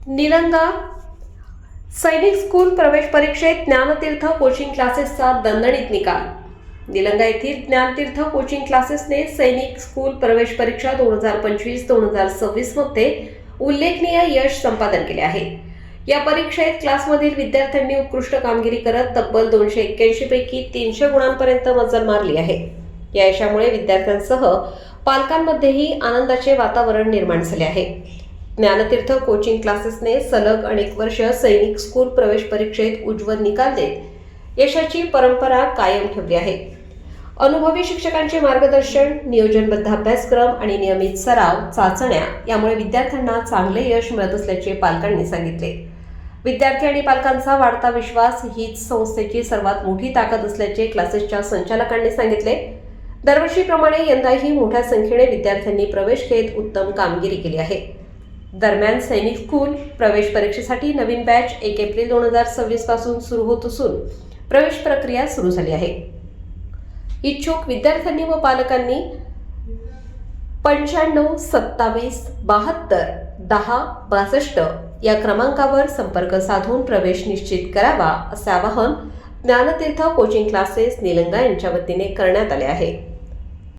निलंगा सैनिक स्कूल प्रवेश परीक्षेत ज्ञानतीर्थ कोचिंग क्लासेसचा दणदणीत निकाल। निलंगा येथील ज्ञानतीर्थ कोचिंग क्लासेसने सैनिक स्कूल प्रवेश परीक्षा 2025-2026 मध्ये उल्लेखनीय यश संपादन केले आहे। या परीक्षेत क्लासमधील विद्यार्थ्यांनी उत्कृष्ट कामगिरी करत तब्बल 281 पैकी 300 गुणांपर्यंत मजल मारली आहे। या यशामुळे विद्यार्थ्यांसह पालकांमध्येही आनंदाचे वातावरण निर्माण झाले आहे। ज्ञानतीर्थ कोचिंग क्लासेसने सलग अनेक वर्ष सैनिक स्कूल प्रवेश परीक्षेत उज्ज्वल निकाल देत यशाची परंपरा कायम ठेवली आहे। अनुभवी शिक्षकांचे मार्गदर्शन, नियोजनबद्ध अभ्यासक्रम आणि नियमित सराव, चाचण्या यामुळे विद्यार्थ्यांना चांगले यश मिळत असल्याचे पालकांनी सांगितले। विद्यार्थी आणि पालकांचा वाढता विश्वास हीच संस्थेची सर्वात मोठी ताकद असल्याचे क्लासेसच्या संचालकांनी सांगितले। दरवर्षीप्रमाणे यंदाही मोठ्या संख्येने विद्यार्थ्यांनी प्रवेश घेत उत्तम कामगिरी केली आहे। दरम्यान सैनिक स्कूल प्रवेश परीक्षेसाठी नवीन बॅच 1 एप्रिल 2026 पासून सुरू होत असून प्रवेश प्रक्रिया सुरू झाली आहे। इच्छुक विद्यार्थ्यांनी व पालकांनी 95 27 72 10 62 या क्रमांकावर संपर्क साधून प्रवेश निश्चित करावा, असे आवाहन ज्ञानतीर्थ कोचिंग क्लासेस निलंगा यांच्या वतीने करण्यात आले आहे।